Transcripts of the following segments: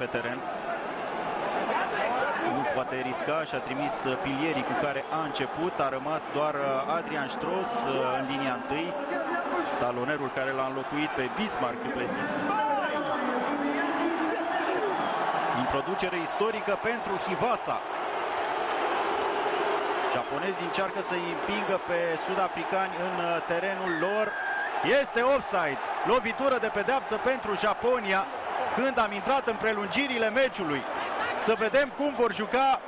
pe teren. Nu poate risca și a trimis pilierii cu care a început. A rămas doar Adrian Stross în linia întâi, talonerul care l-a înlocuit pe Bismarck du Plessis. Introducere istorică pentru Hivasa. Japonezii încearcă să-i împingă pe sud-africani în terenul lor. Este offside. Lovitură de pedeapsă pentru Japonia când am intrat în prelungirile meciului. Să vedem cum vor juca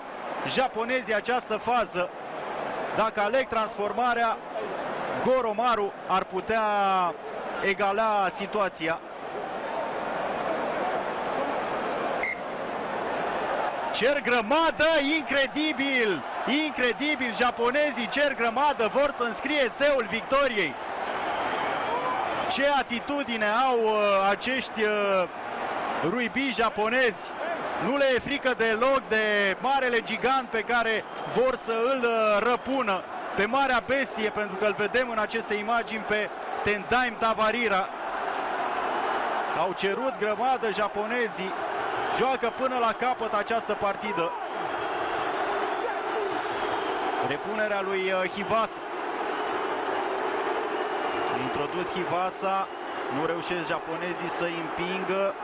japonezii această fază. Dacă aleg transformarea, Goromaru ar putea egala situația. Cer grămadă, incredibil! Incredibil, japonezii cer grămadă, vor să înscrie eseul victoriei. Ce atitudine au acești ruibii japonezi! Nu le e frică deloc de marele gigant pe care vor să îl răpună, pe marea bestie, pentru că îl vedem în aceste imagini pe Tendaim Tavarira. Au cerut grămadă japonezii, joacă până la capăt această partidă. Repunerea lui Hivasa. Introdus Hivasa, nu reușesc japonezii să-i împingă.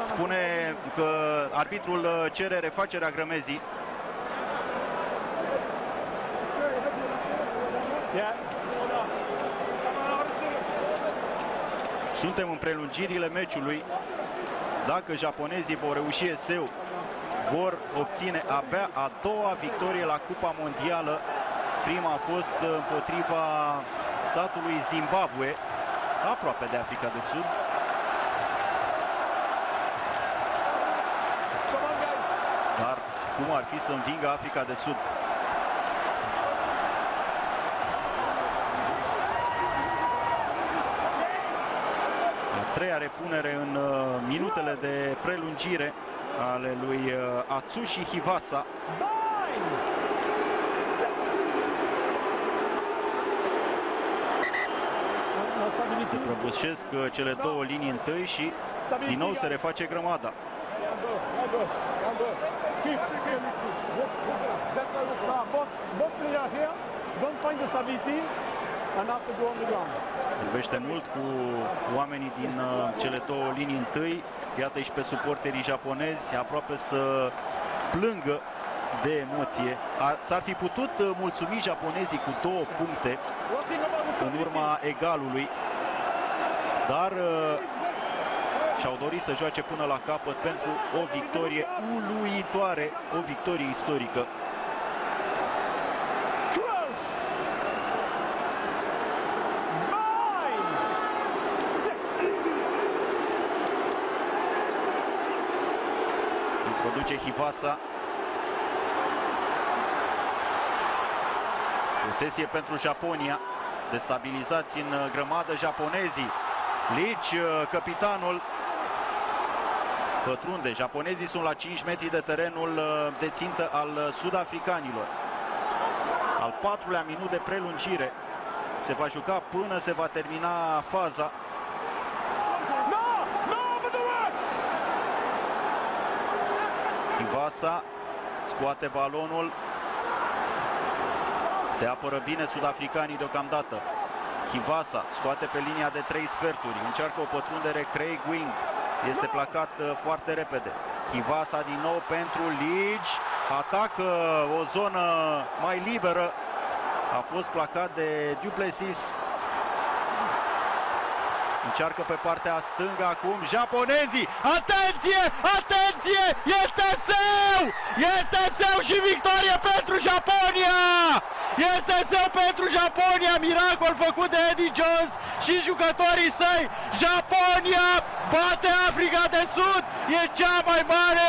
Spune că arbitrul cere refacerea grămezii. Suntem în prelungirile meciului. Dacă japonezii vor reuși eseu, vor obține abia a doua victorie la Cupa Mondială. Prima a fost împotriva statului Zimbabwe, aproape de Africa de Sud. Dar cum ar fi să învingă Africa de Sud? A treia repunere în minutele de prelungire ale lui Atsushi Hivasa. Se prăbușesc cele două linii întâi și din nou se reface grămada. Vorbește mult cu oamenii din cele două linii întâi. Iată și pe suporterii japonezi, aproape să plângă de emoție. S-ar fi putut mulțumi japonezii cu 2 puncte în urma egalului, dar și-au dorit să joace până la capăt pentru o victorie uluitoare, o victorie istorică. Introduce Hivasa. Posesie pentru Japonia. Destabilizați în grămadă japonezii. Lici, capitanul, pătrunde. Japonezii sunt la 5 metri de terenul de țintă al sud-africanilor. Al 4-lea minut de prelungire. Se va juca până se va termina faza. Hivasa scoate balonul. Se apără bine sud-africanii deocamdată. Hivasa scoate pe linia de 3 sferturi. Încearcă o pătrundere Craig Wing. Este placat foarte repede. Hivasa din nou pentru Lige. Atacă o zonă mai liberă. A fost placat de Du Plessis. Încearcă pe partea stângă acum japonezii. Atenție! Atenție! Este seu! Este seu și victorie pentru Japonia! Este seu pentru Japonia! Miracol făcut de Eddie Jones și jucătorii săi. Japonia bate Africa de Sud! E cea mai mare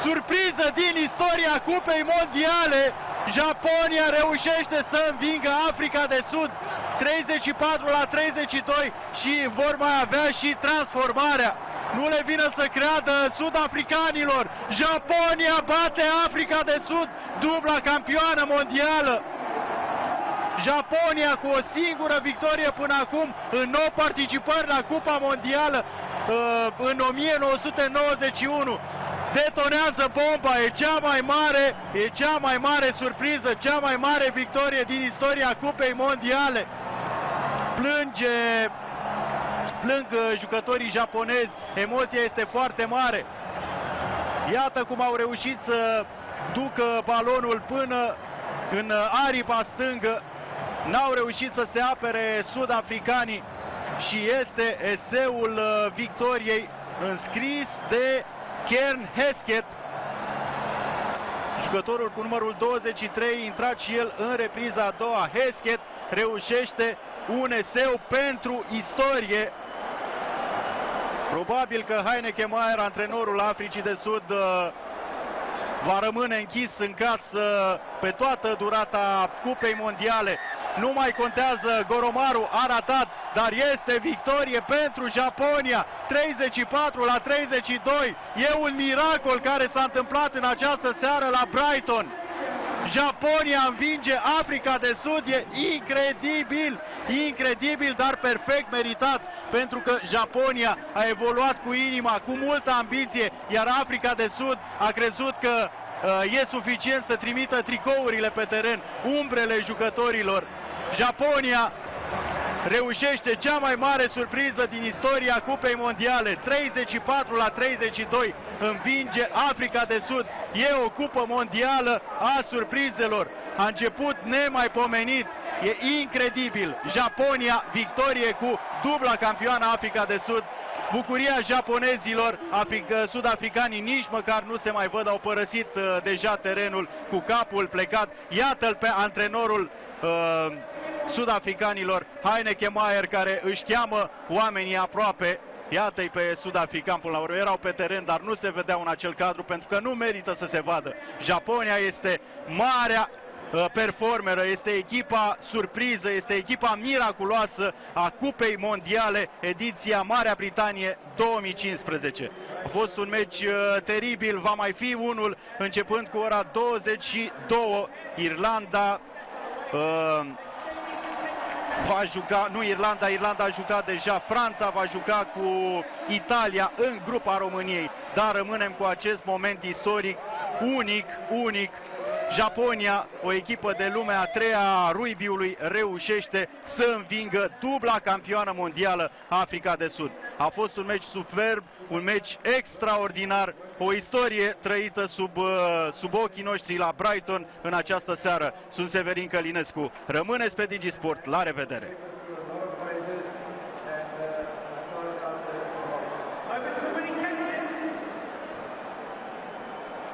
surpriză din istoria Cupei Mondiale. Japonia reușește să învingă Africa de Sud 34-32 și vor mai avea și transformarea. Nu le vine să creadă sud-africanilor. Japonia bate Africa de Sud, dubla campioană mondială. Japonia cu o singură victorie până acum în 9 participări la Cupa Mondială în 1991. Detonează bomba, e cea mai mare surpriză, cea mai mare victorie din istoria Cupei Mondiale. Plâng jucătorii japonezi, emoția este foarte mare. Iată cum au reușit să ducă balonul până în aripa stângă. N-au reușit să se apere sud-africanii și este eseul victoriei înscris de Kern Hesketh. Jucătorul cu numărul 23, intrat și el în repriza a doua. Hesketh reușește un eseu pentru istorie. Probabil că Heineke Meyer, antrenorul Africii de Sud, va rămâne închis în casă pe toată durata Cupei Mondiale. Nu mai contează, Goromaru a ratat, dar este victorie pentru Japonia. 34-32. E un miracol care s-a întâmplat în această seară la Brighton. Japonia învinge Africa de Sud, e incredibil, dar perfect meritat, pentru că Japonia a evoluat cu inima, cu multă ambiție, iar Africa de Sud a crezut că e suficient să trimită tricourile pe teren, umbrele jucătorilor. Japonia reușește cea mai mare surpriză din istoria Cupei Mondiale. 34-32 învinge Africa de Sud. E o cupă mondială a surprizelor. A început nemaipomenit. E incredibil. Japonia, victorie cu dubla campioană Africa de Sud. Bucuria japonezilor, sud-africanii nici măcar nu se mai văd, au părăsit deja terenul cu capul plecat. Iată-l pe antrenorul sud-africanilor, Heineke Meyer, care își cheamă oamenii aproape. Iată-i pe sud-african, până la urmă erau pe teren, dar nu se vedeau în acel cadru pentru că nu merită să se vadă. Japonia este marea performeră, este echipa surpriză, este echipa miraculoasă a Cupei Mondiale, ediția Marea Britanie 2015. A fost un meci teribil, va mai fi unul începând cu ora 22. Irlanda va juca, nu Irlanda, Irlanda a jucat deja, Franța va juca cu Italia în grupa României, dar rămânem cu acest moment istoric unic. Japonia, o echipă de lume a treia a rugby-ului, reușește să învingă dubla campioană mondială Africa de Sud. A fost un meci superb, un meci extraordinar, o istorie trăită sub ochii noștri la Brighton în această seară. Sunt Severin Călinescu. Rămâneți pe DigiSport. La revedere!